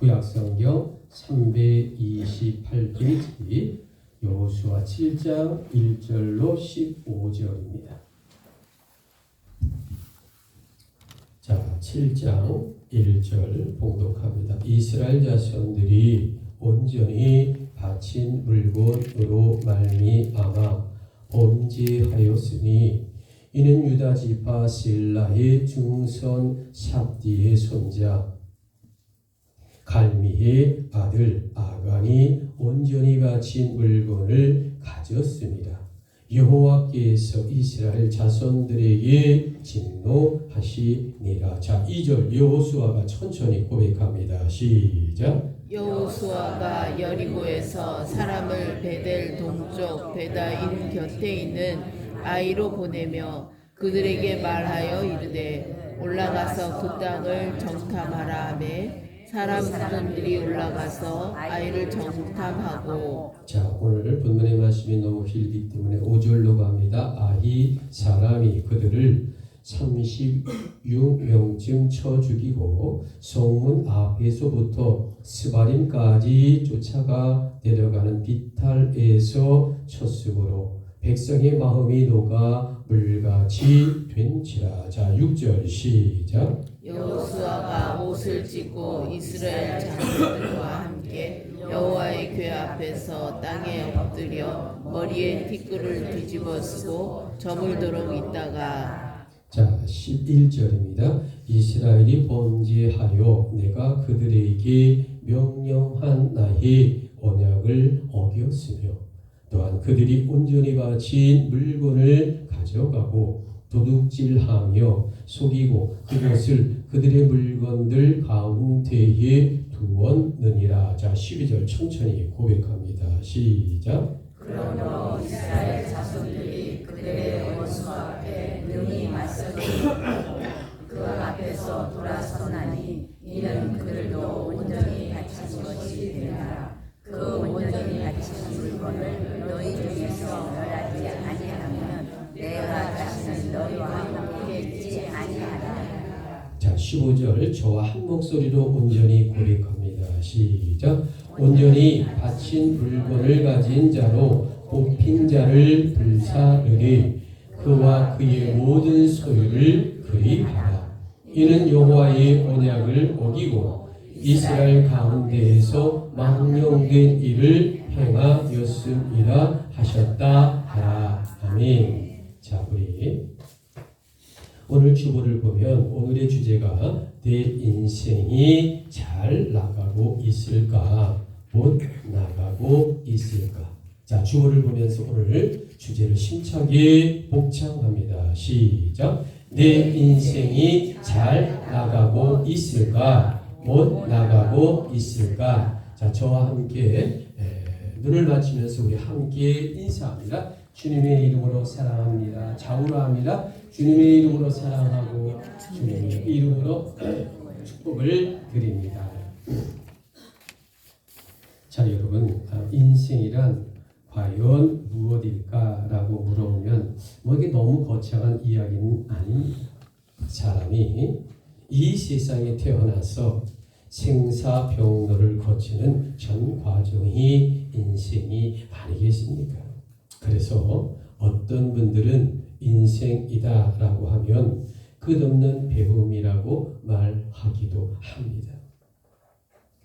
구약성경 328페이지 여호수아 7장 1절로 15절입니다. 자, 7장 1절 봉독합니다. 이스라엘 자손들이 온전히 바친 물건으로 말미암아 범죄하였으니 이는 유다 지파 셀라의 중손 삽디의 손자 갈미의 아들 아간이 온전히 바친 물건을 가졌습니다. 여호와께서 이스라엘 자손들에게 진노하시니라. 자, 2절 여호수아가 천천히 고백합니다. 시작. 여호수아가 여리고에서 사람을 베델 동쪽 베다인 곁에 있는 아이로 보내며 그들에게 말하여 이르되 올라가서 그 땅을 정탐하라 하매 사람들이 올라가서 아이를 정탐하고. 자, 오늘 본문의 말씀이 너무 길기 때문에 5절로 갑니다. 아히 사람이 그들을 36명쯤 쳐 죽이고 성문 앞에서부터 스바림까지 쫓아가 내려가는 비탈에서 쳤으므로 백성의 마음이 녹아 물같이 된지라. 자, 6절 시작. 여호수아가 옷을 찢고 이스라엘 장로들과 함께 여호와의 궤 앞에서 땅에 엎드려 머리에 티끌을 뒤집어 쓰고 저물도록 있다가. 자, 11절입니다. 이스라엘이 범죄하여 내가 그들에게 명령한 나의 언약을 어겼으며 또한 그들이 온전히 바친 물건을 가져가고 도둑질하며 속이고 그것을 그들의 물건들 가운데에 두었느니라. 자, 12절 천천히 고백합니다. 시작. 그러므로 이스라엘 자손들이 그들의 원수 앞에 능히 맞서고 그 앞에서 돌아서나니 이는 그들도 온전히 바친 것이 되리라. 그 온전히 바친 물건을 너희 중에서 멸하지 아니하면 내가 다시는 너희와 함께 있지 아니하리라. 자, 15절 저와 한 목소리로 온전히 고백합니다. 시작. 온전히 바친 물건을 가진 자로 뽑힌 자를 불사르리. 그와 그의 모든 소유를 그리 하라. 이는 여호와의 언약을 어기고 이스라엘 가운데에서 망령된 일을 행하였음이라 하셨다 하라. 아멘. 자, 우리 오늘 주보를 보면 오늘의 주제가 내 인생이 잘 나가고 있을까, 못 나가고 있을까. 자, 주보를 보면서 오늘 주제를 심차게 복창합니다. 시작. 내 인생이 잘 나가고 있을까, 못 나가고 있을까. 자, 저와 함께 눈을 맞추면서 우리 함께 인사합니다. 주님의 이름으로 사랑합니다. 좌우로합니다. 주님의 이름으로 사랑하고 주님의 이름으로 축복을 드립니다. 자, 여러분, 인생이란 과연 무엇일까라고 물어보면 이게 너무 거창한 이야기는 아닙니다. 사람이 이 세상에 태어나서 생사병로를 거치는 전 과정이 인생이 아니겠습니까? 그래서 어떤 분들은 인생이다라고 하면 끝없는 배움이라고 말하기도 합니다.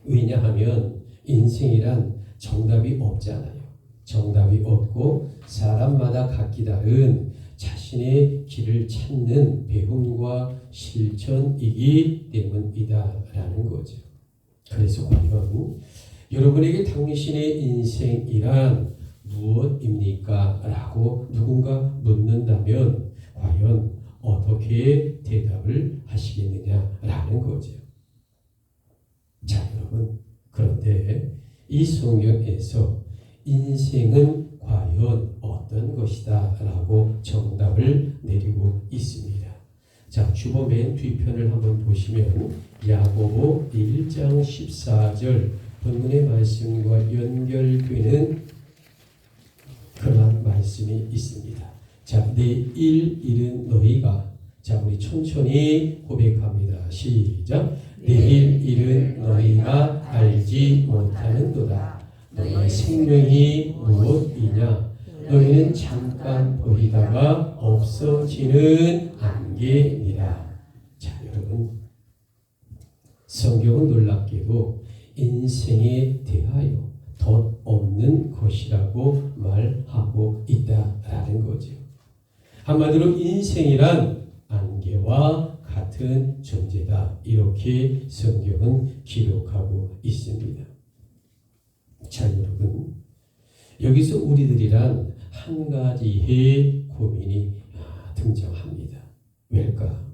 왜냐하면 인생이란 정답이 없잖아요. 정답이 없고 사람마다 각기 다른 자신의 길을 찾는 배움과 실천이기 때문이다라는 거죠. 그래서 과연 여러분에게 당신의 인생이란 무엇입니까? 라고 누군가 묻는다면 과연 어떻게 대답을 하시겠느냐라는 거죠. 자, 여러분, 그런데 이 성경에서 인생은 과연 어떤 것이다 라고 정답을 내리고 있습니다. 자, 주보 맨 뒤편을 한번 보시면 야고보 1장 14절 본문의 말씀과 연결되는 그러한 말씀이 있습니다. 자, 내일 일은 너희가. 자, 우리 천천히 고백합니다. 시작. 내일 일은 너희가 생명이 무엇이냐? 너희는 잠깐 보이다가 없어지는 안개니라. 자, 여러분, 성경은 놀랍게도 인생에 대하여 덧 없는 것이라고 말하고 있다라는 거죠. 한마디로 인생이란 안개와 같은 존재다. 이렇게 성경은 기록하고 있습니다. 자, 여러분, 여기서 우리들이란 한 가지의 고민이 등장합니다. 왜일까?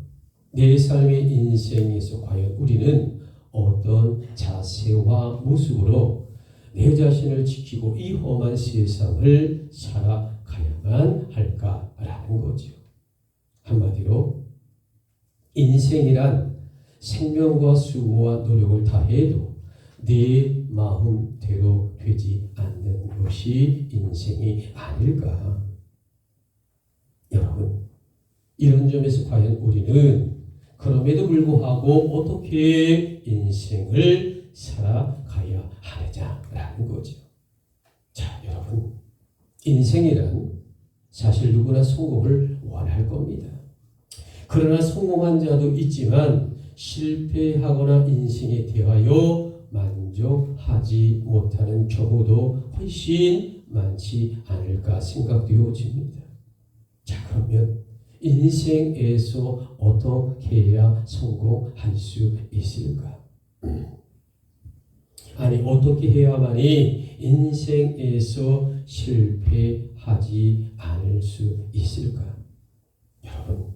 내 삶의 인생에서 과연 우리는 어떤 자세와 모습으로 내 자신을 지키고 이 험한 세상을 살아가야만 할까라는 거죠. 한마디로 인생이란 생명과 수고와 노력을 다해도 내 마음대로 되지 않는 것이 인생이 아닐까. 여러분, 이런 점에서 과연 우리는 그럼에도 불구하고 어떻게 인생을 살아가야 하느냐라는 거죠. 자, 여러분, 인생이란 사실 누구나 성공을 원할 겁니다. 그러나 성공한 자도 있지만 실패하거나 인생에 대하여 만족하지 못하는 경우도 훨씬 많지 않을까 생각되어집니다. 자, 그러면 인생에서 어떻게 해야 성공할 수 있을까? 아니, 어떻게 해야만이 인생에서 실패하지 않을 수 있을까? 여러분,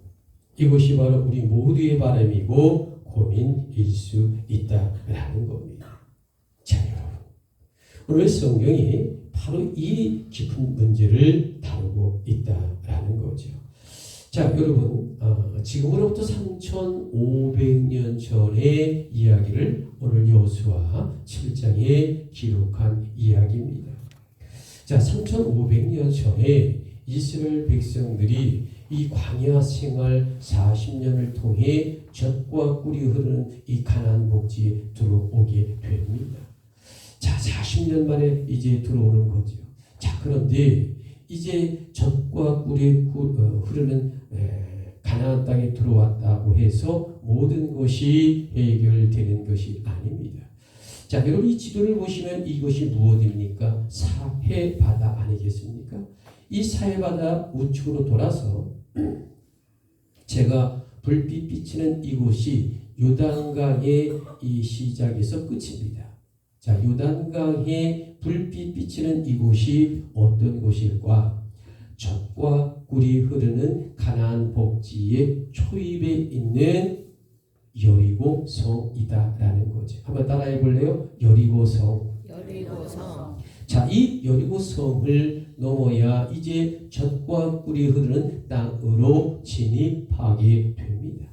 이것이 바로 우리 모두의 바람이고 고민일 수 있다라는 겁니다. 자, 여러분, 오늘 성경이 바로 이 깊은 문제를 다루고 있다라는 거죠. 자, 여러분, 지금으로부터 3,500년 전의 이야기를 오늘 여호수아 7장에 기록한 이야기입니다. 자, 3,500년 전에 이스라엘 백성들이 이 광야 생활 40년을 통해 젖과 꿀이 흐르는 이 가나안 복지에 들어오게 됩니다. 자, 40년 만에 이제 들어오는 거죠. 자, 그런데 이제 젖과 꿀이 흐르는 가나안 땅에 들어왔다고 해서 모든 것이 해결되는 것이 아닙니다. 자, 여러분, 이 지도를 보시면 이것이 무엇입니까? 사해바다 아니겠습니까? 이 사해바다 우측으로 돌아서 제가 불빛 비치는 이곳이 요단강의 이 시작에서 끝입니다. 자, 요단강에 불빛 비치는 이곳이 어떤 곳일까? 젖과 꿀이 흐르는 가나안 복지의 초입에 있는 여리고 성이다라는 거죠. 한번 따라해 볼래요? 여리고 성. 여리고성. 자, 이 여리고 성을 넘어야 이제 젖과 꿀이 흐르는 땅으로 진입하게 됩니다.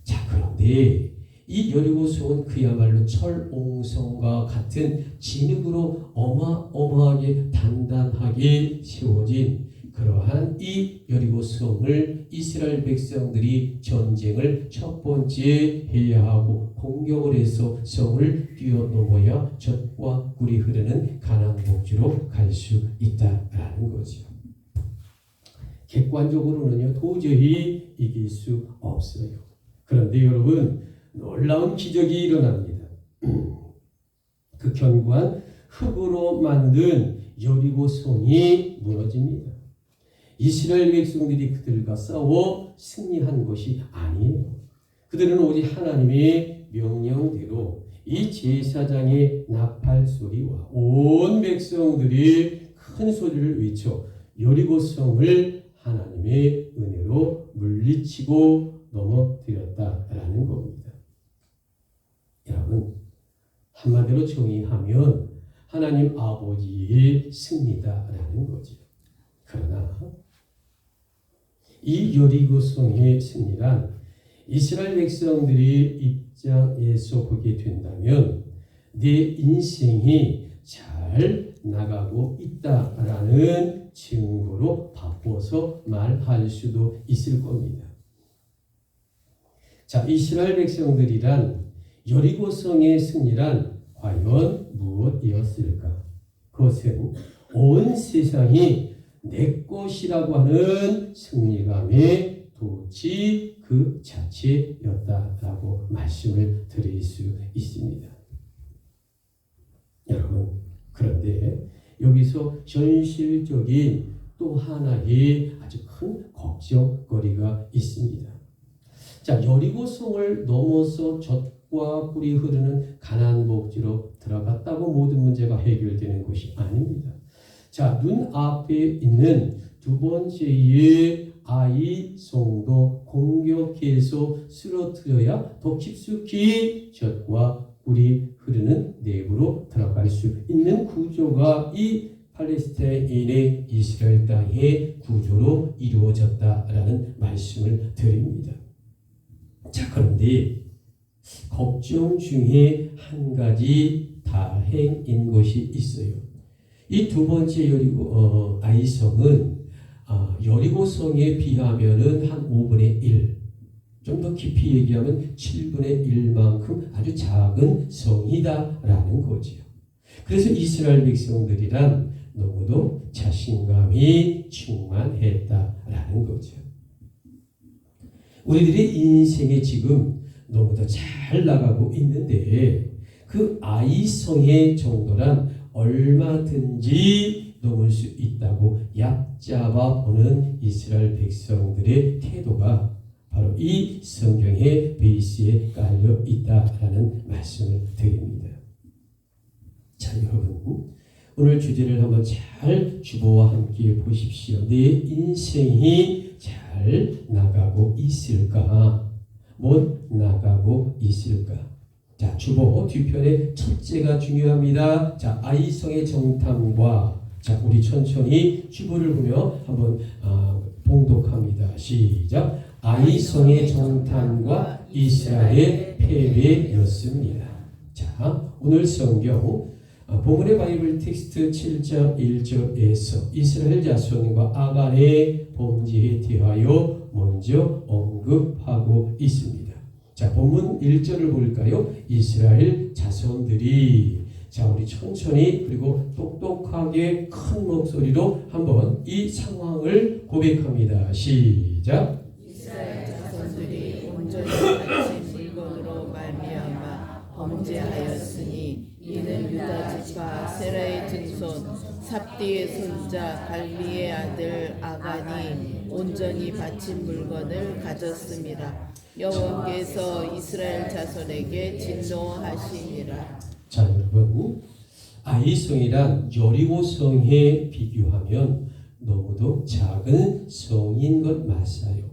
자, 그런데 이 여리고 성은 그야말로 철옹성과 같은 진흙으로 어마어마하게 단단하게 세워진 그러한 이 여리고 성을 이스라엘 백성들이 전쟁을 첫 번째 해야 하고 공격을 해서 성을 뛰어넘어야 젖과 꿀이 흐르는 가나안 복지로 갈 수 있다라는 거죠. 객관적으로는요, 도저히 이길 수 없어요. 그런데 여러분, 놀라운 기적이 일어납니다. 그 견고한 흙으로 만든 여리고 성이 무너집니다. 이스라엘 백성들이 그들과 싸워 승리한 것이 아니에요. 그들은 오직 하나님의 명령대로 이 제사장의 나팔 소리와 온 백성들이 큰 소리를 외쳐 여리고 성을 하나님의 은혜로 물리치고 넘어뜨렸다라는 겁니다. 여러분, 한마디로 정의하면 하나님 아버지의 승리다라는 거죠. 그러나 이 여리고 성의 승리란 이스라엘 백성들이 입장에서 보게 된다면 내 인생이 잘 나가고 있다라는 증거로 바꿔서 말할 수도 있을 겁니다. 자, 이스라엘 백성들이란 여리고 성의 승리란 과연 무엇이었을까? 그것은 온 세상이 내 것이라고 하는 승리감의 도치 그 자체였다라고 말씀을 드릴 수 있습니다. 여러분, 그런데 여기서 현실적인 또 하나의 아주 큰 걱정거리가 있습니다. 자, 여리고성을 넘어서 젖과 꿀이 흐르는 가나안 복지로 들어갔다고 모든 문제가 해결되는 것이 아닙니다. 자, 눈앞에 있는 두 번째의 아이성도 공격해서 쓰러뜨려야 더 깊숙이 젖과 꿀이 흐르는 내부로 들어갈 수 있는 구조가 이 팔레스타인의 이스라엘 땅의 구조로 이루어졌다라는 말씀을 드립니다. 자, 그런데 걱정 중에 한 가지 다행인 것이 있어요. 이 두 번째 아이성은 여리고성에 비하면은 한 5분의 1, 좀 더 깊이 얘기하면 7분의 1만큼 아주 작은 성이다라는 거죠. 그래서 이스라엘 백성들이란 너무도 자신감이 충만했다라는 거죠. 우리들의 인생에 지금 너무도 잘 나가고 있는데 그 아이성의 정도란 얼마든지 넘을 수 있다고 얕잡아 보는 이스라엘 백성들의 태도가 바로 이 성경의 베이스에 깔려 있다라는 말씀을 드립니다. 자, 여러분, 오늘 주제를 한번 잘 주보와 함께 보십시오. 내 인생이 잘 나가고 있을까? 못 나가고 있을까? 자, 주보 뒤편에 첫째가 중요합니다. 자, 아이성의 정탐과, 자, 우리 천천히 주보를 보며 한번 봉독합니다. 시작. 아이성의 정탐과 이스라엘의 패배였습니다. 자, 오늘 성경 본문의 바이블 텍스트 7장 1절에서 이스라엘 자손과 아간의 범죄에 대하여 먼저 언급하고 있습니다. 자, 본문 1절을 볼까요? 이스라엘 자손들이, 자, 우리 천천히 그리고 똑똑하게 큰 목소리로 한번 이 상황을 고백합니다. 시작. 이스라엘 자손들이 온전히 바친 물건으로 말미암아 범죄하였으니 이는 유다 지파 세라의 증손 삽디의 손자 갈리의 아들 아간이 온전히 바친 물건을 가졌습니다. 여호와께서 이스라엘 자손에게 진노하시니라. 자, 여러분, 아이성이란 여리고성에 비교하면 너무도 작은 성인 것 맞아요.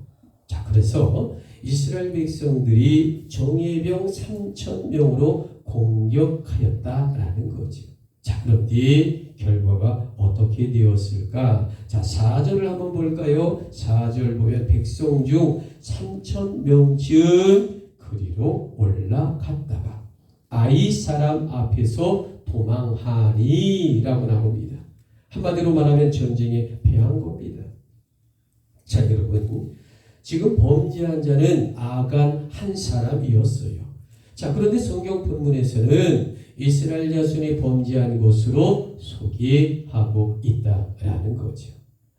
자, 그래서 이스라엘 백성들이 정예병 3,000명으로 공격하였다라는 거죠. 자, 그런데 결과가 어떻게 되었을까? 자, 4절을 한번 볼까요? 4절 보면 백성 중 3,000명쯤 그리로 올라갔다가 아이 사람 앞에서 도망하니라고 나옵니다. 한마디로 말하면 전쟁에 패한 겁니다. 자, 여러분, 지금 범죄한 자는 아간 한 사람이었어요. 자, 그런데 성경 본문에서는 이스라엘 자손이 범죄한 것으로 소개하고 있다라는 거죠.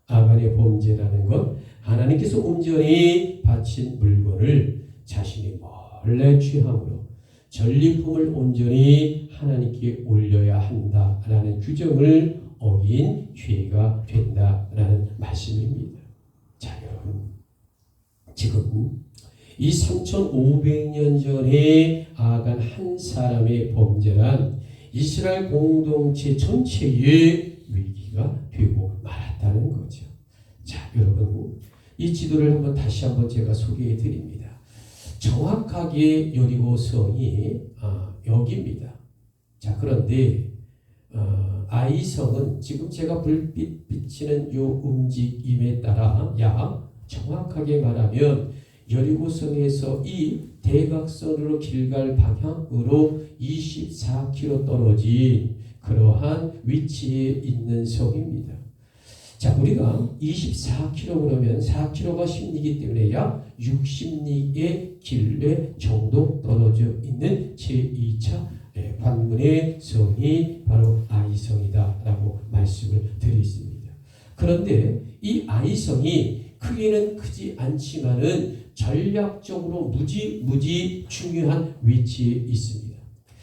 아간의 범죄라는 것, 하나님께서 온전히 바친 물건을 자신이 몰래 취함으로 전리품을 온전히 하나님께 올려야 한다라는 규정을 어긴 죄가 된다라는 말씀입니다. 자, 여러분, 지금 이 3,500년 전에 아간 한 사람의 범죄란 이스라엘 공동체 전체의 위기가 되고 말았다는 거죠. 자, 여러분, 이 지도를 다시 한번 제가 소개해 드립니다. 정확하게 여리고성이 여기입니다. 자, 그런데 아이성은 지금 제가 불빛 비치는 요 움직임에 따라 약 정확하게 말하면 여리고성에서 이 대각선으로 길갈 방향으로 24km 떨어진 그러한 위치에 있는 성입니다. 자, 우리가 24km 그러면 4km가 10리이기 때문에 약 60리의 길래 정도 떨어져 있는 제2차 관문의 성이 바로 아이성 아이성이다라고 말씀을 드리겠습니다. 그런데 이 아이성이 크게는 크지 않지만은 전략적으로 무지 중요한 위치에 있습니다.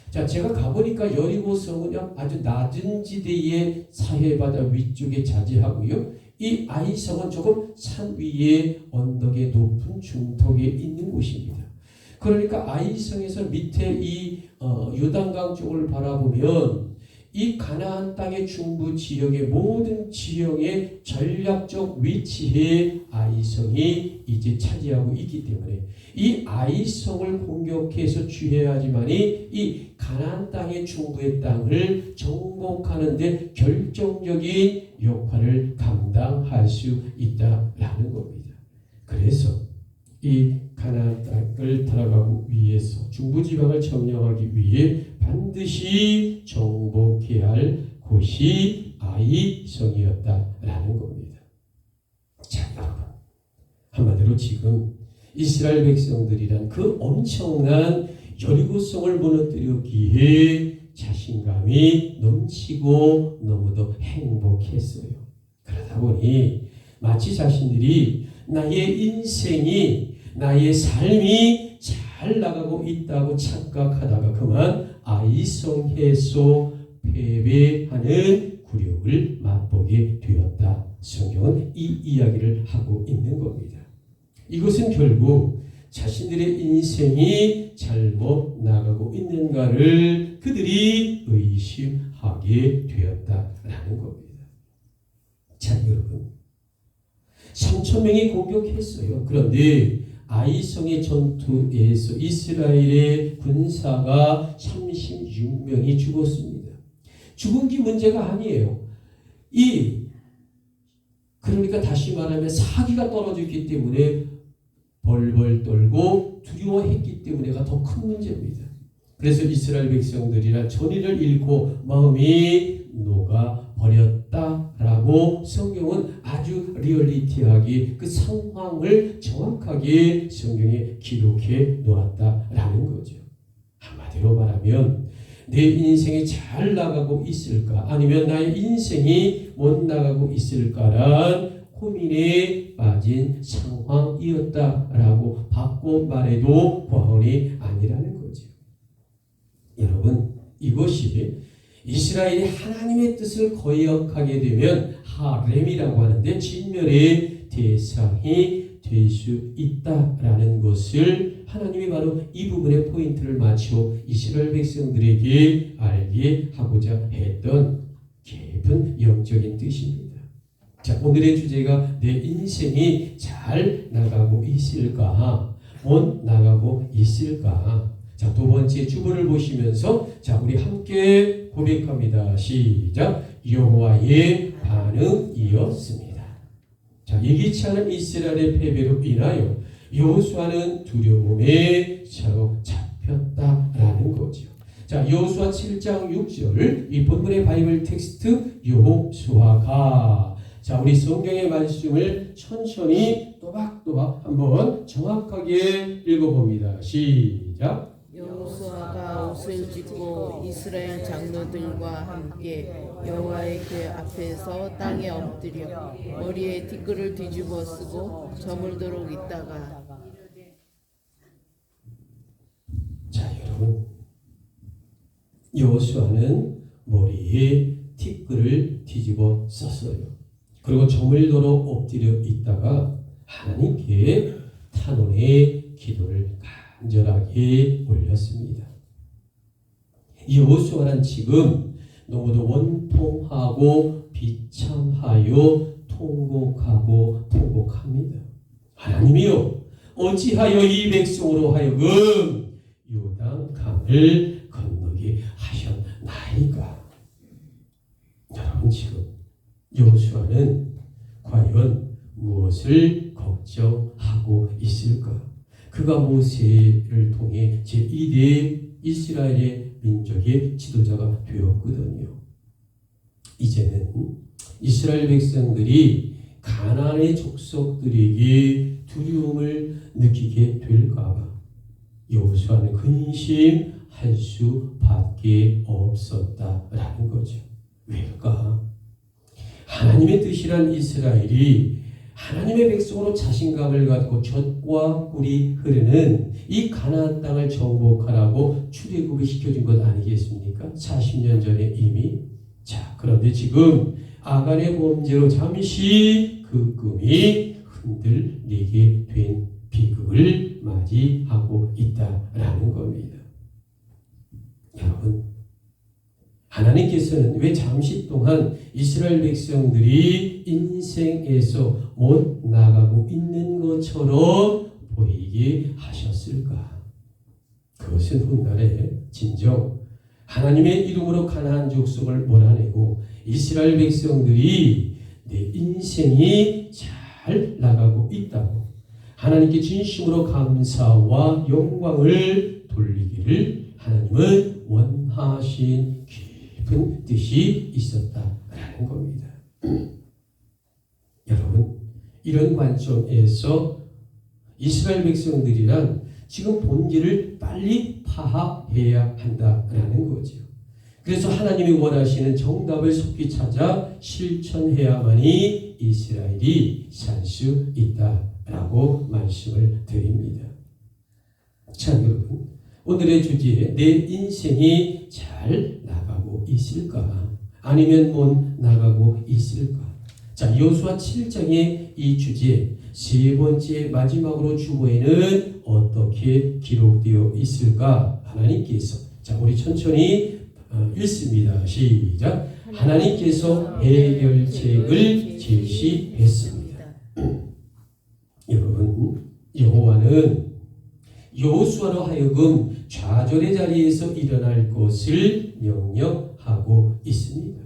자, 제가 가보니까 여리고성은요 아주 낮은 지대의 사해바다 위쪽에 자리하고요. 이 아이성은 조금 산 위에 언덕의 높은 중턱에 있는 곳입니다. 그러니까 아이성에서 밑에 이 요단강 쪽을 바라보면 이 가나안 땅의 중부 지역의 모든 지형의 전략적 위치에 아이성이 이제 차지하고 있기 때문에 이 아이성을 공격해서 취해야지만이 이 가나안 땅의 중부의 땅을 정복하는 데 결정적인 역할을 감당할 수 있다라는 겁니다. 그래서 이 가나안 땅을 들어가기 위해서 중부지방을 점령하기 위해 반드시 정복해야 할 곳이 아이성이었다라는 겁니다. 자, 여러분, 한마디로 지금 이스라엘 백성들이란 그 엄청난 여리고성을 무너뜨렸기에 자신감이 넘치고 너무도 행복했어요. 그러다 보니 마치 자신들이 나의 인생이 나의 삶이 잘 나가고 있다고 착각하다가 그만 아이성해서 패배하는 굴욕을 맛보게 되었다. 성경은 이 이야기를 하고 있는 겁니다. 이것은 결국 자신들의 인생이 잘못 나가고 있는가를 그들이 의심하게 되었다라는 겁니다. 자, 여러분, 3,000명이 공격했어요. 그런데 아이성의 전투에서 이스라엘의 군사가 36명이 죽었습니다. 죽은 게 문제가 아니에요. 그러니까 다시 말하면 사기가 떨어졌기 때문에 벌벌 떨고 두려워했기 때문에가 더 큰 문제입니다. 그래서 이스라엘 백성들이란 전의를 잃고 마음이 녹아버렸다라고 성경은 아주 리얼리티하게 그 상황을 정확하게 성경에 기록해 놓았다라는 거죠. 한마디로 말하면 내 인생이 잘 나가고 있을까 아니면 나의 인생이 못 나가고 있을까란 고민에 빠진 상황이었다라고 바꿔 말해도 과언이 아니라는 거죠. 여러분, 이것이 이스라엘이 하나님의 뜻을 거역하게 되면 하렘이라고 하는데 진멸의 대상이 될 수 있다라는 것을 하나님이 바로 이 부분에 포인트를 맞춰 이스라엘 백성들에게 알게 하고자 했던 깊은 영적인 뜻입니다. 자, 오늘의 주제가 내 인생이 잘 나가고 있을까? 못 나가고 있을까? 자, 두 번째 주보를 보시면서 자, 우리 함께 고백합니다. 시작. 여호와의 반응이었습니다. 자, 예기치 않은 이스라엘의 패배로 인하여 여호수아는 두려움에 사로잡혔다라는 거죠. 자, 여호수아 7장 6절 이 본문의 바이블 텍스트 여호수아가 자, 우리 성경의 말씀을 천천히 또박또박 한번 정확하게 읽어봅니다. 시작. 여호수아가 옷을 찢고 이스라엘 장로들과 함께 여호와의 궤 앞에서 땅에 엎드려 머리에 티끌을 뒤집어 쓰고 저물도록 있다가 자, 여러분, 여호수아는 머리에 티끌을 뒤집어 썼어요. 그리고 저물도록 엎드려 있다가 하나님께 탄원의 기도를 간절하게 올렸습니다. 여호수아는 지금 너무도 원통하고 비참하여 통곡합니다. 하나님이여, 어찌하여 이 백성으로 하여금 요단강을 건너게 하셨나이까? 여러분, 지금 여호수아는 과연 무엇을 걱정하고 있을까? 그가 모세를 통해 제2대 이스라엘의 민족의 지도자가 되었거든요. 이제는 이스라엘 백성들이 가나안의 족속들에게 두려움을 느끼게 될까봐 여호수아는 근심할 수밖에 없었다라는 거죠. 왜 불신한 이스라엘이 하나님의 백성으로 자신감을 갖고 젖과 꿀이 흐르는 이 가나안 땅을 정복하라고 출애굽을 시켜준 것 아니겠습니까? 40년 전에 이미. 자, 그런데 지금 아간의 범죄로 잠시 그 꿈이 흔들리게 된 비극을 맞이하고 있다라는 겁니다. 여러분, 하나님께서는 왜 잠시 동안 이스라엘 백성들이 인생에서 못 나가고 있는 것처럼 보이게 하셨을까? 그것은 훗날에 진정 하나님의 이름으로 가나안 족속을 몰아내고 이스라엘 백성들이 내 인생이 잘 나가고 있다고 하나님께 진심으로 감사와 영광을 돌리기를 하나님은 원하신 깊은 뜻이 있었다라는 겁니다. 여러분, 이런 관점에서 이스라엘 백성들이란 지금 본질을 빨리 파악해야 한다라는 거죠. 그래서 하나님이 원하시는 정답을 속히 찾아 실천해야만이 이스라엘이 살 수 있다라고 말씀을 드립니다. 자, 여러분, 오늘의 주제, 내 인생이 잘 나가고 있을까? 아니면 못 나가고 있을까? 자, 여호수아 7장의 이 주제, 세 번째 마지막으로 주보에는 어떻게 기록되어 있을까? 하나님께서, 자, 우리 천천히 읽습니다. 시작. 하나님께서 해결책을 제시했습니다. 여러분, 여호와는 여호수아로 하여금 좌절의 자리에서 일어날 것을 명령하고 있습니다.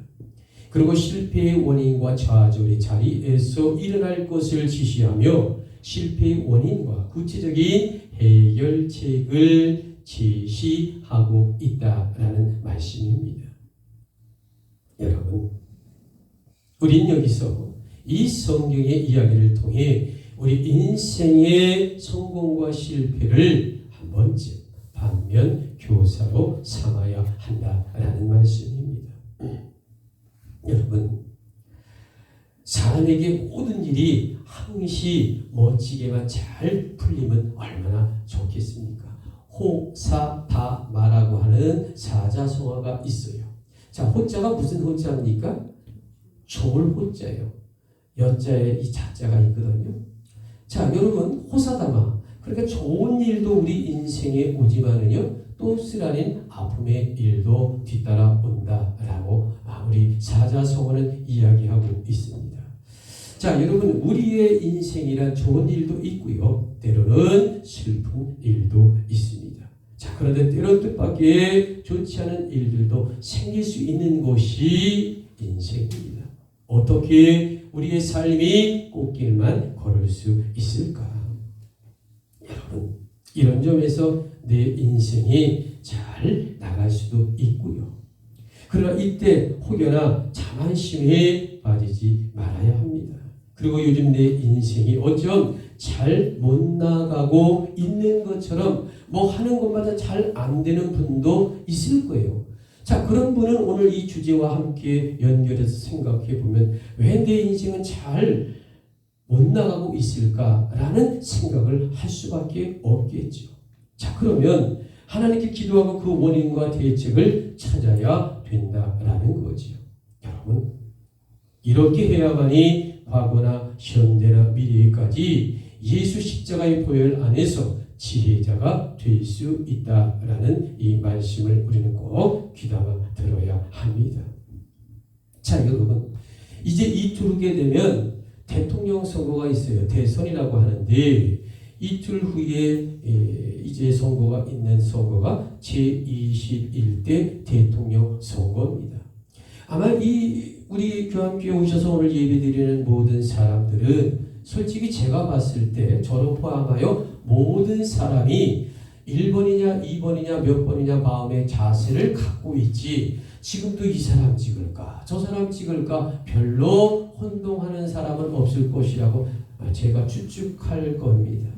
그리고 실패의 원인과 좌절의 자리에서 일어날 것을 지시하며 실패의 원인과 구체적인 해결책을 제시하고 있다라는 말씀입니다. 여러분, 우린 여기서 이 성경의 이야기를 통해 우리 인생의 성공과 실패를 한 번쯤 반면 교사로 삼아야 한다라는 말씀입니다. 여러분, 사람에게 모든 일이 항시 멋지게만 잘 풀리면 얼마나 좋겠습니까? 호사다마라고 하는 사자성어가 있어요. 자, 호자가 무슨 호자입니까? 좋을 호자예요. 여자에 이 자자가 있거든요. 자, 여러분, 호사다마. 그러니까 좋은 일도 우리 인생에 오지만은요, 또 쓰라린 아픔의 일도 뒤따라 온다라고 우리 사자성어는 이야기하고 있습니다. 자, 여러분, 우리의 인생이란 좋은 일도 있고요, 때로는 슬픈 일도 있습니다. 자, 그런데 때론 뜻밖의 좋지 않은 일들도 생길 수 있는 것이 인생입니다. 어떻게 우리의 삶이 꽃길만 걸을 수 있을까? 여러분, 이런 점에서 내 인생이 잘 나갈 수도 있고요. 그러나 이때 혹여나 자만심에 빠지지 말아야 합니다. 그리고 요즘 내 인생이 어쩜 잘 못 나가고 있는 것처럼 뭐 하는 것마다 잘 안 되는 분도 있을 거예요. 자, 그런 분은 오늘 이 주제와 함께 연결해서 생각해 보면 왜 내 인생은 잘 못 나가고 있을까라는 생각을 할 수밖에 없겠죠. 자, 그러면 하나님께 기도하고 그 원인과 대책을 찾아야 된다라는 거죠. 여러분, 이렇게 해야만이 과거나 현대나 미래까지 예수 십자가의 보혈 안에서 지혜자가 될 수 있다라는 이 말씀을 우리는 꼭 귀담아 들어야 합니다. 자, 여러분, 이제 이틀 후게 되면 대통령 선거가 있어요. 대선이라고 하는데 이틀 후에 이제 선거가 있는 선거가 제21대 대통령 선거입니다. 아마 우리 교회에 오셔서 오늘 예배드리는 모든 사람들은 솔직히 제가 봤을 때 저를 포함하여 모든 사람이 1번이냐 2번이냐 몇 번이냐 마음의 자세를 갖고 있지, 지금도 이 사람 찍을까 저 사람 찍을까 별로 혼동하는 사람은 없을 것이라고 제가 추측할 겁니다.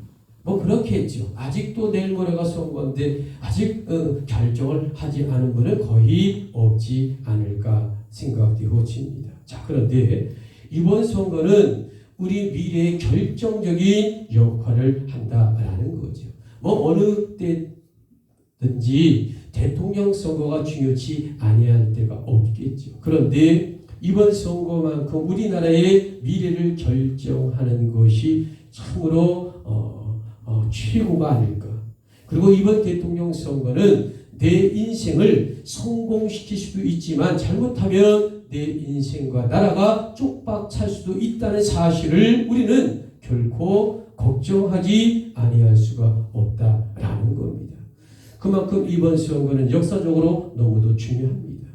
뭐 그렇겠죠. 아직도 내일 모레가 선거인데 아직 결정을 하지 않은 분은 거의 없지 않을까 생각되어집니다. 자, 그런데 이번 선거는 우리 미래의 결정적인 역할을 한다라는 거죠. 뭐 어느 때든지 대통령 선거가 중요치 아니할 때가 없겠죠. 그런데 이번 선거만큼 우리나라의 미래를 결정하는 것이 참으로 최고가 아닐까. 그리고 이번 대통령 선거는 내 인생을 성공시킬 수도 있지만 잘못하면 내 인생과 나라가 쪽박 찰 수도 있다는 사실을 우리는 결코 걱정하지 아니할 수가 없다라는 겁니다. 그만큼 이번 선거는 역사적으로 너무도 중요합니다.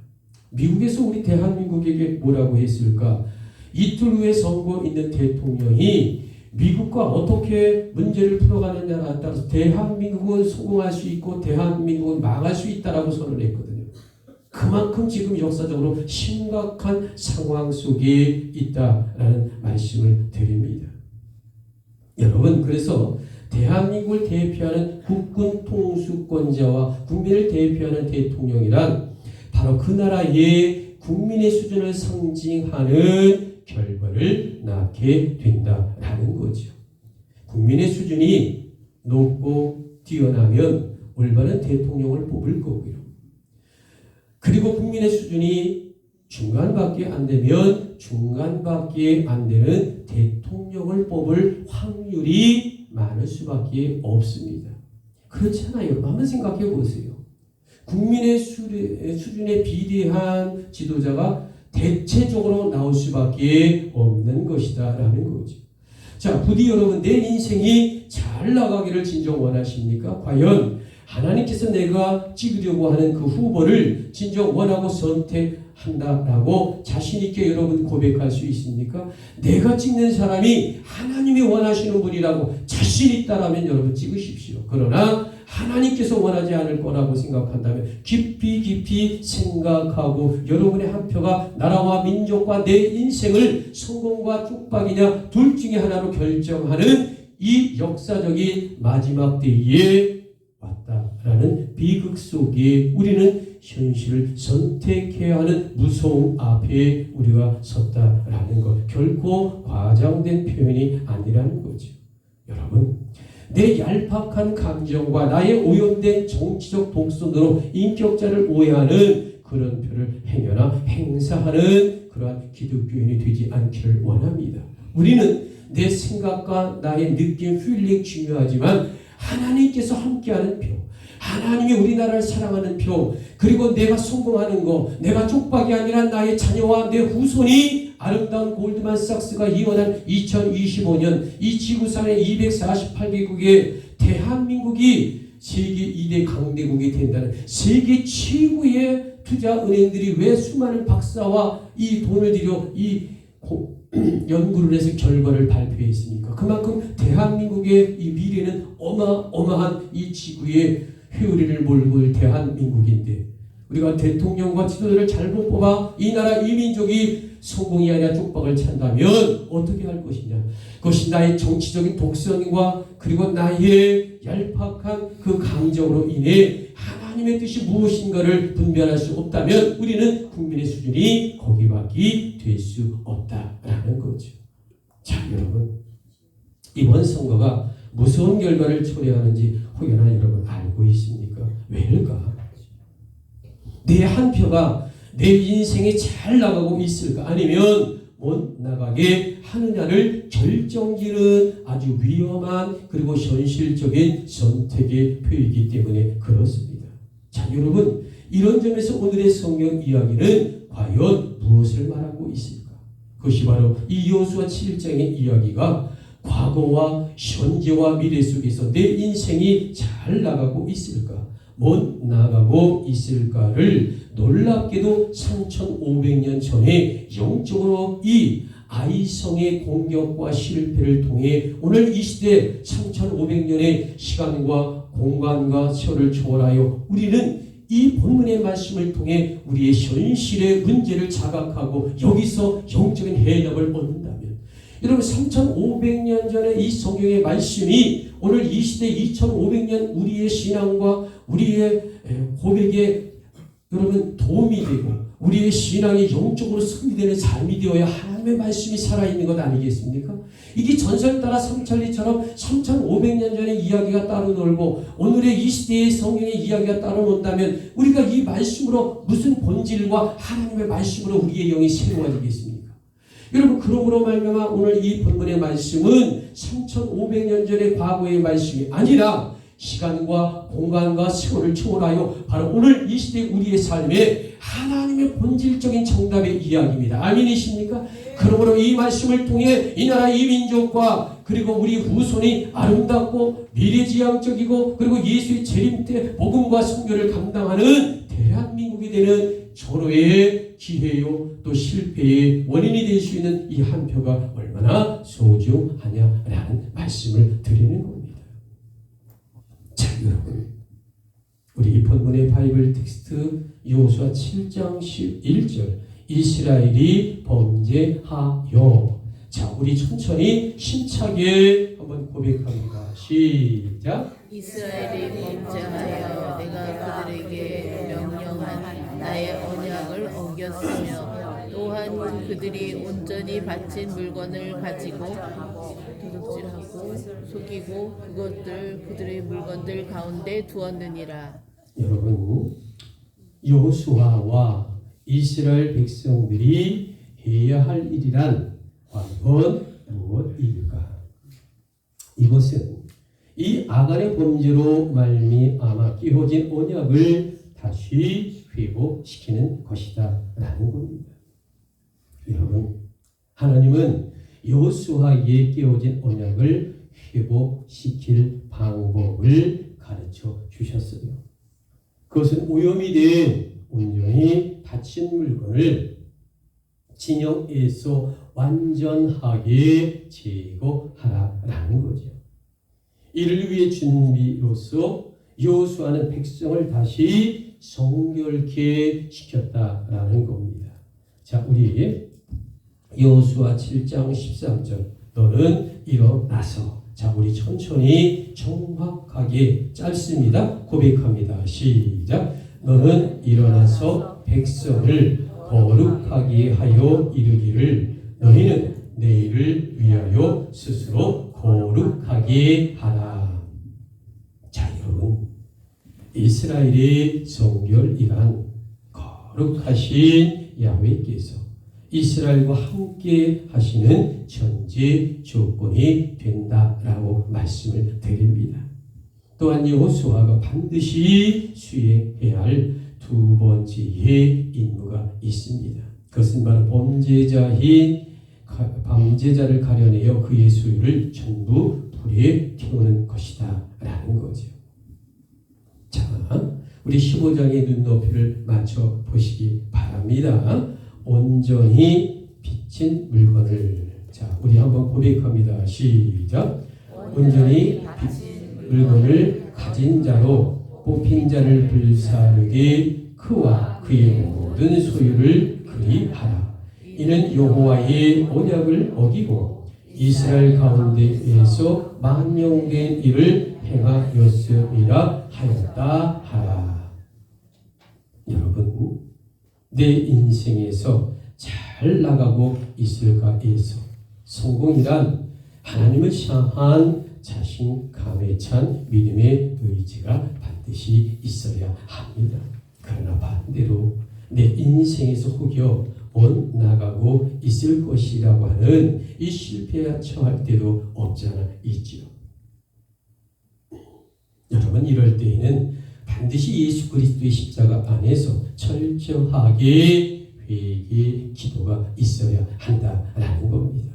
미국에서 우리 대한민국에게 뭐라고 했을까? 이틀 후에 선거 있는 대통령이 미국과 어떻게 문제를 풀어가느냐에 따라서 대한민국은 성공할 수 있고 대한민국은 망할 수 있다라고 선언했거든요. 그만큼 지금 역사적으로 심각한 상황 속에 있다라는 말씀을 드립니다. 여러분, 그래서 대한민국을 대표하는 국군 통수권자와 국민을 대표하는 대통령이란 바로 그 나라의 국민의 수준을 상징하는 결과를 낳게 된다라는 거죠. 국민의 수준이 높고 뛰어나면 올바른 대통령을 뽑을 거고요. 그리고 국민의 수준이 중간밖에 안 되면 중간밖에 안 되는 대통령을 뽑을 확률이 많을 수밖에 없습니다. 그렇잖아요. 여러분 한번 생각해 보세요. 국민의 수준에 비례한 지도자가 대체적으로 나올 수밖에 없는 것이다 라는 거죠. 자, 부디 여러분 내 인생이 잘 나가기를 진정 원하십니까? 과연 하나님께서 내가 찍으려고 하는 그 후보를 진정 원하고 선택한다라고 자신 있게 여러분 고백할 수 있습니까? 내가 찍는 사람이 하나님이 원하시는 분이라고 자신 있다라면 여러분 찍으십시오. 그러나 하나님께서 원하지 않을 거라고 생각한다면 깊이 생각하고 여러분의 한 표가 나라와 민족과 내 인생을 성공과 쪽박이냐 둘 중에 하나로 결정하는 이 역사적인 마지막 때에 왔다라는 비극 속에 우리는 현실을 선택해야 하는 무서움 앞에 우리가 섰다라는 것, 결코 과장된 표현이 아니라는 거죠. 여러분, 내 얄팍한 감정과 나의 오염된 정치적 독선으로 인격자를 오해하는 그런 표를 행여나 행사하는 그러한 기독교인이 되지 않기를 원합니다. 우리는 내 생각과 나의 느낌, 필링 중요하지만 하나님께서 함께하는 표, 하나님이 우리나라를 사랑하는 표, 그리고 내가 성공하는 거, 내가 쪽박이 아니라 나의 자녀와 내 후손이 아름다운 골드만삭스가 이원한 2025년 이 지구상의 248개국의 대한민국이 세계 2대 강대국이 된다는 세계 최고의 투자은행들이 왜 수많은 박사와 이 돈을 들여 이 연구를 해서 결과를 발표했습니까? 그만큼 대한민국의 이 미래는 어마어마한 이 지구의 회오리를 몰고 올 대한민국인데 우리가 대통령과 지도자를 잘못 뽑아 이 나라 이 민족이 성공이 아니라 쪽박을 찬다면 어떻게 할 것이냐? 그것이 나의 정치적인 독선과 그리고 나의 얄팍한 그 감정으로 인해 하나님의 뜻이 무엇인가를 분별할 수 없다면 우리는 국민의 수준이 거기밖에 될 수 없다라는 거죠. 자, 여러분, 이번 선거가 무서운 결과를 초래하는지 혹여나 여러분 알고 있습니까? 왜일까? 내 한 표가 내 인생에 잘 나가고 있을까? 아니면 못 나가게 하느냐를 결정지는 아주 위험한 그리고 현실적인 선택의 표이기 때문에 그렇습니다. 자, 여러분, 이런 점에서 오늘의 성경 이야기는 과연 무엇을 말하고 있을까? 그것이 바로 이 여호수아 7장의 이야기가 과거와 현재와 미래 속에서 내 인생이 잘 나가고 있을까? 못 나가고 있을까를 놀랍게도 3500년 전에 영적으로 이 아이성의 공격과 실패를 통해 오늘 이 시대 3500년의 시간과 공간과 세월을 초월하여 우리는 이 본문의 말씀을 통해 우리의 현실의 문제를 자각하고 여기서 영적인 해답을 얻는다면 여러분 3500년 전의 이 성경의 말씀이 오늘 이 시대 2500년 우리의 신앙과 우리의 고백의 여러분 도움이 되고 우리의 신앙이 영적으로 승리되는 삶이 되어야 하나님의 말씀이 살아있는 것 아니겠습니까? 이게 전설 따라 삼천리처럼 3,500년 전의 이야기가 따로 놀고 오늘의 이 시대의 성경의 이야기가 따로 논다면 우리가 이 말씀으로 무슨 본질과 하나님의 말씀으로 우리의 영이 새로워지겠습니까? 여러분 그러므로 말미암아 오늘 이 본문의 말씀은 3,500년 전의 과거의 말씀이 아니라 시간과 공간과 세월을 초월하여 바로 오늘 이 시대 우리의 삶에 하나님의 본질적인 정답의 이야기입니다. 아멘이십니까? 그러므로 이 말씀을 통해 이 나라 이 민족과 그리고 우리 후손이 아름답고 미래지향적이고 그리고 예수의 재림 때 복음과 선교를 감당하는 대한민국이 되는 절호의 기회요 또 실패의 원인이 될 수 있는 이 한 표가 얼마나 소중하냐라는 말씀을 드리는 겁니다. 자, 여러분 우리 이 본문의 바이블 텍스트 여호수아 7장 11절 이스라엘이 범죄하여. 자, 우리 천천히 힘차게 한번 고백합니다. 시작. 이스라엘이 범죄하여 내가 그들에게 명령한 나의 언약을 어겼으며 또한 그들이 온전히 바친 물건을 가지고 도둑질하고 속이고 그것들 그들의 물건들 가운데 두었느니라. 여러분 여호수아와 이스라엘 백성들이 해야 할 일이란 과연 무엇일까? 이것은 이 아간의 범죄로 말미암아 끼워진 언약을 다시 회복시키는 것이다 라는 겁니다. 여러분 하나님은 여호수아에게 끼워진 언약을 회복시킬 방법을 가르쳐 주셨어요. 그것은 오염이 된 온전히 닫힌 물건을 진영에서 완전하게 제거하라라는 거죠. 이를 위해 준비로서 여호수아는 백성을 다시 성결케 시켰다라는 겁니다. 자, 우리 여호수아 7장 13절 너는 일어나서. 자, 우리 천천히 정확하게 짧습니다. 고백합니다. 시작. 너는 일어나서 백성을 거룩하게 하여 이르기를 너희는 내일을 위하여 스스로 거룩하게 하라. 자, 여러분 이스라엘의 성결이란 거룩하신 야훼께서 이스라엘과 함께 하시는 전제 조건이 된다라고 말씀을 드립니다. 또한 여호수아가 반드시 수행해야 할 두 번째의 임무가 있습니다. 그것은 바로 범죄자를 가려내어 그의 소유를 전부 불에 태우는 것이다 라는 거죠. 자, 우리 15장의 눈높이를 맞춰 보시기 바랍니다. 온전히 비친 물건을. 자, 우리 한번 고백합니다. 시작. 온전히 비친 물건을 가진 자로 뽑힌 자를 불사르게 그와 그의 모든 소유를 그리하라. 이는 여호와의 언약을 어기고 이스라엘 가운데에서 망령된 일을 행하였음이라 하였다 하라. 여러분 내 인생에서 잘 나가고 있을까 해서 성공이란 하나님을 향한 자신감에 찬 믿음의 의지가 반드시 있어야 합니다. 그러나 반대로 내 인생에서 혹여 못 나가고 있을 것이라고 하는 이 실패에 처할 때도 없잖아 있지요. 여러분 이럴 때에는 반드시 예수 그리스도의 십자가 안에서 철저하게 회개 기도가 있어야 한다라는 겁니다.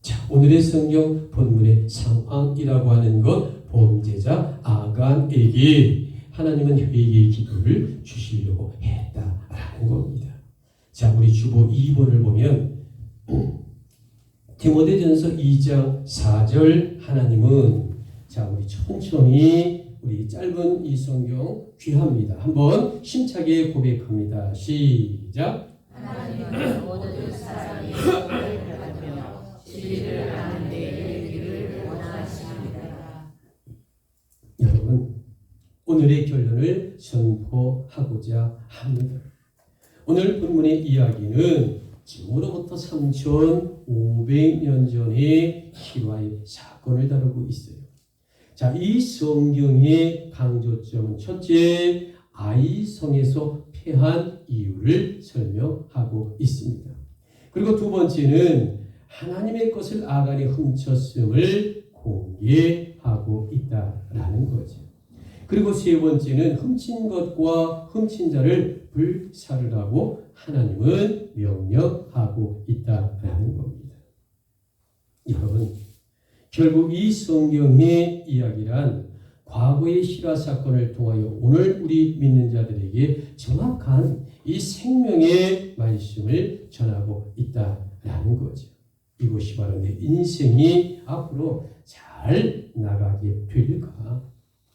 자, 오늘의 성경 본문의 상황이라고 하는 것 범죄자 아간에게 하나님은 회개의 기도를 주시려고 했다라는 겁니다. 자, 우리 주보 2번을 보면 디모데전서 2장 4절 하나님은 자, 우리 천천히 우리 짧은 이 성경 귀합니다. 한번 힘차게 고백합니다. 시작. 하나님은 모든 사람이 복을 받으며 진리를 아는 데 이르기를 원하십니다. 여러분 오늘의 결론을 선포하고자 합니다. 오늘 본문의 이야기는 지금으로부터 3,500년 전의 실화의 사건을 다루고 있어요. 자, 이 성경의 강조점은 첫째, 아이성에서 패한 이유를 설명하고 있습니다. 그리고 두 번째는 하나님의 것을 아간이 훔쳤음을 공개하고 있다라는 거죠. 그리고 세 번째는 훔친 것과 훔친 자를 불사르라고 하나님은 명령하고 있다라는 겁니다. 여러분, 결국 이 성경의 이야기란 과거의 실화 사건을 통하여 오늘 우리 믿는 자들에게 정확한 이 생명의 말씀을 전하고 있다라는 거죠. 이것이 바로 내 인생이 앞으로 잘 나가게 될까?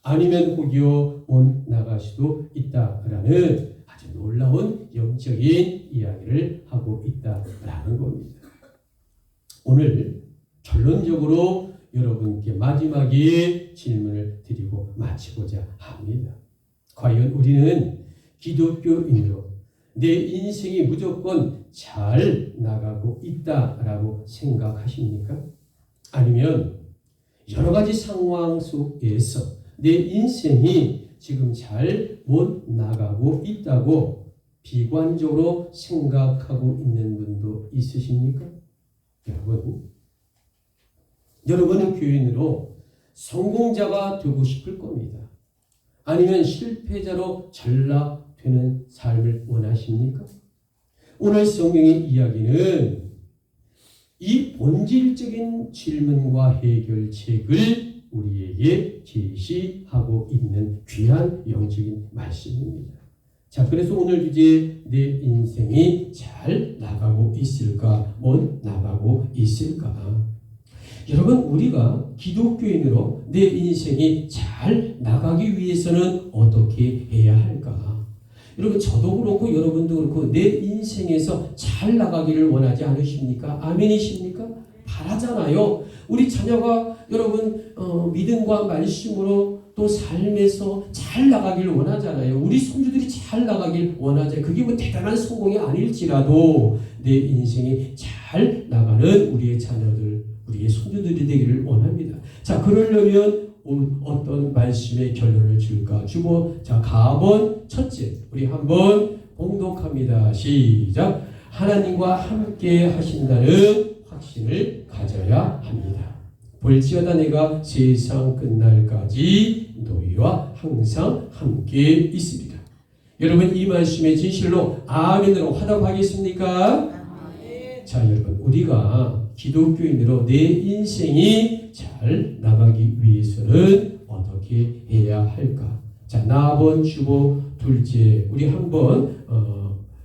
아니면 혹여 못 나갈 수도 있다라는 아주 놀라운 영적인 이야기를 하고 있다라는 겁니다. 오늘 결론적으로 여러분께 마지막에 질문을 드리고 마치고자 합니다. 과연 우리는 기독교인으로 내 인생이 무조건 잘 나가고 있다라고 생각하십니까? 아니면 여러 가지 상황 속에서 내 인생이 지금 잘 못 나가고 있다고 비관적으로 생각하고 있는 분도 있으십니까? 여러분은 교인으로 성공자가 되고 싶을 겁니다. 아니면 실패자로 전락되는 삶을 원하십니까? 오늘 성경의 이야기는 이 본질적인 질문과 해결책을 우리에게 제시하고 있는 귀한 영적인 말씀입니다. 자, 그래서 오늘 주제, 내 인생이 잘 나가고 있을까? 못 나가고 있을까? 여러분, 우리가 기독교인으로 내 인생이 잘 나가기 위해서는 어떻게 해야 할까? 여러분, 저도 그렇고 여러분도 그렇고 내 인생에서 잘 나가기를 원하지 않으십니까? 아멘이십니까? 바라잖아요. 우리 자녀가 여러분 믿음과 말씀으로 또 삶에서 잘 나가기를 원하잖아요. 우리 손주들이 잘 나가길 원하잖아요. 그게 뭐 대단한 성공이 아닐지라도 내 인생이 잘 나가는 우리의 자녀들, 우리의 손주들이 되기를 원합니다. 자, 그러려면 어떤 말씀의 결론을 줄까? 자, 가번 첫째, 우리 한번 봉독합니다. 시작. 하나님과 함께 하신다는 확신을 가져야 합니다. 볼지어다 내가 세상 끝날까지 너희와 항상 함께 있으리라. 여러분, 이 말씀에 진실로 아멘으로 화답하겠습니까? 자, 여러분, 우리가 기독교인으로 내 인생이 잘 나가기 위해서는 어떻게 해야 할까? 자, 나번 주보 둘째, 우리 한번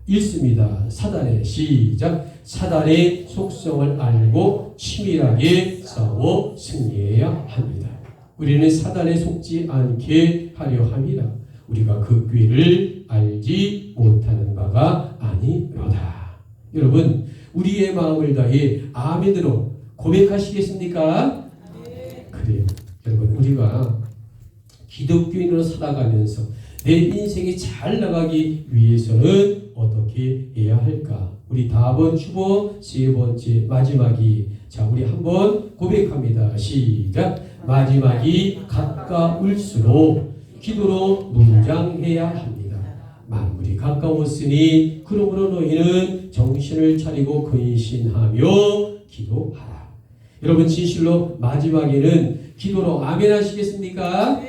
읽습니다. 사단의 시작. 사단의 속성을 알고 치밀하게 싸워 승리해야 합니다. 우리는 사단에 속지 않게 하려 합니다. 우리가 그 꾀를 알지 못하는 바가 아니로다. 여러분, 우리의 마음을 다해 아멘으로 고백하시겠습니까? 그래요. 여러분, 우리가 기독교인으로 살아가면서 내 인생이 잘 나가기 위해서는 어떻게 해야 할까? 우리 다번 주보 세 번째 마지막이, 자, 우리 한번 고백합니다. 시작. 마지막이 가까울수록 기도로 문장해야 합니다. 만물이 가까웠으니 그러므로 너희는 정신을 차리고 근신하며 기도하라. 여러분, 진실로 마지막에는 기도로 아멘 하시겠습니까?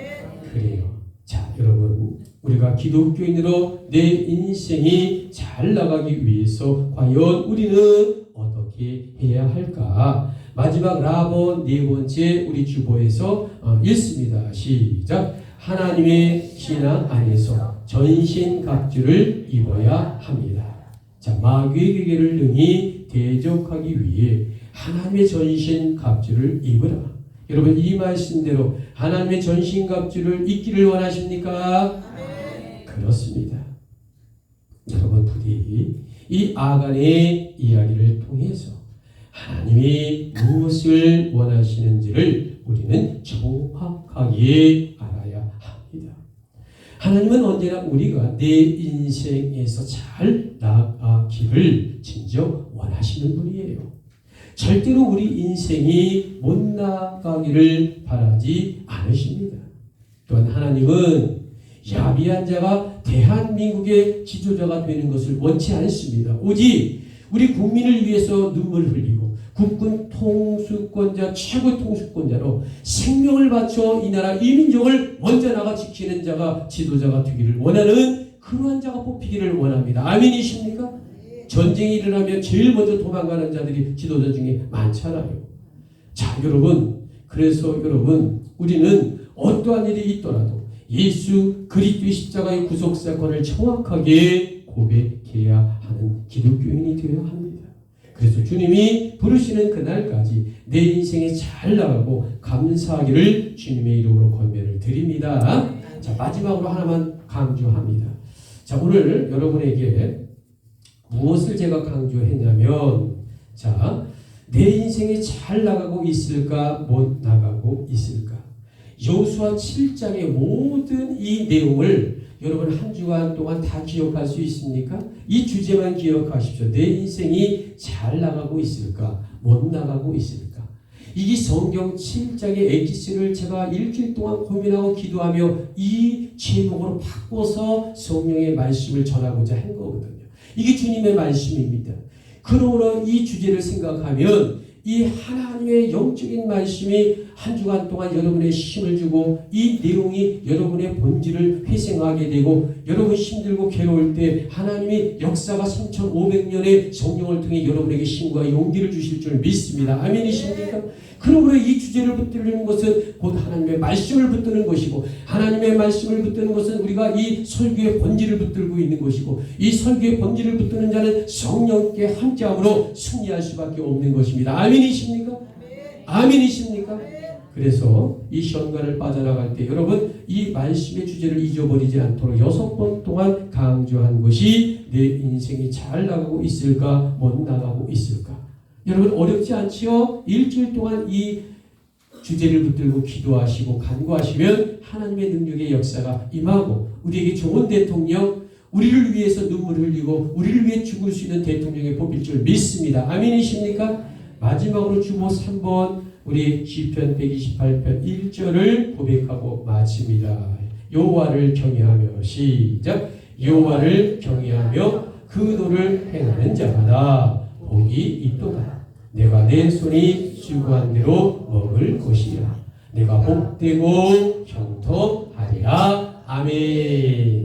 그래요. 자, 여러분, 우리가 기독교인으로 내 인생이 잘 나가기 위해서 과연 우리는 어떻게 해야 할까? 마지막 라본 네 번째 우리 주보에서 읽습니다. 시작. 하나님의 신앙 안에서 전신갑주를 입어야 합니다. 자, 마귀의 기계를 능히 대적하기 위해 하나님의 전신갑주를 입으라. 여러분, 이 말씀대로 하나님의 전신갑주를 입기를 원하십니까? 그렇습니다. 여러분, 부디 이 아간의 이야기를 통해서 하나님이 무엇을 원하시는지를 우리는 정확하게 알아야 합니다. 하나님은 언제나 우리가 내 인생에서 잘 나아가기를 진정 원하시는 분이에요. 절대로 우리 인생이 못 나가기를 바라지 않으십니다. 또한 하나님은 야비한 자가 대한민국의 지도자가 되는 것을 원치 않습니다. 오직 우리 국민을 위해서 눈물을 흘리고 국군 통수권자, 최고 통수권자로 생명을 바쳐 이 나라 이 민족을 먼저 나가 지키는 자가 지도자가 되기를 원하는 그러한 자가 뽑히기를 원합니다. 아멘이십니까? 전쟁이 일어나면 제일 먼저 도망가는 자들이 지도자 중에 많잖아요. 자, 여러분, 그래서 여러분, 우리는 어떠한 일이 있더라도 예수 그리스도의 십자가의 구속 사건을 정확하게 고백해야 하는 기독교인이 되어야 합니다. 그래서 주님이 부르시는 그날까지 내 인생에 잘 나가고 감사하기를 주님의 이름으로 권면을 드립니다. 자, 마지막으로 하나만 강조합니다. 자, 오늘 여러분에게 무엇을 제가 강조했냐면, 자, 내 인생이 잘 나가고 있을까, 못 나가고 있을까? 여호수아 7장의 모든 이 내용을 여러분 한 주간 동안 다 기억할 수 있습니까? 이 주제만 기억하십시오. 내 인생이 잘 나가고 있을까? 못 나가고 있을까? 이게 성경 7장의 엑기스를 제가 일주일 동안 고민하고 기도하며 이 제목으로 바꿔서 성령의 말씀을 전하고자 한 거거든요. 이게 주님의 말씀입니다. 그러므로 이 주제를 생각하면 이 하나님의 영적인 말씀이 한 주간 동안 여러분의 힘을 주고 이 내용이 여러분의 본질을 회생하게 되고 여러분 힘들고 괴로울 때 하나님이 역사가 3500년의 성령을 통해 여러분에게 힘과 용기를 주실 줄 믿습니다. 아멘이십니까? 그러므로 이 주제를 붙드는 것은 곧 하나님의 말씀을 붙드는 것이고 하나님의 말씀을 붙드는 것은 우리가 이 설교의 본질을 붙들고 있는 것이고 이 설교의 본질을 붙드는 자는 성령께 함께함으로 승리할 수밖에 없는 것입니다. 아멘이십니까? 아멘이십니까? 그래서 이 시험관을 빠져나갈 때 여러분 이 말씀의 주제를 잊어버리지 않도록 6번 동안 강조한 것이 내 인생이 잘 나가고 있을까 못 나가고 있을까. 여러분 어렵지 않지요? 일주일 동안 이 주제를 붙들고 기도하시고 간구하시면 하나님의 능력의 역사가 임하고 우리에게 좋은 대통령, 우리를 위해서 눈물을 흘리고 우리를 위해 죽을 수 있는 대통령이 뽑힐 줄 믿습니다. 아멘이십니까? 마지막으로 주보 3번 우리 시편 128편 1절을 고백하고 마칩니다. 여호와를 경외하며 시작. 여호와를 경외하며 그 도를 행하는 자마다 복이 있도다. 내가 내 손이 수고한 대로 먹을 것이라. 내가 복되고 형통하리라. 아멘.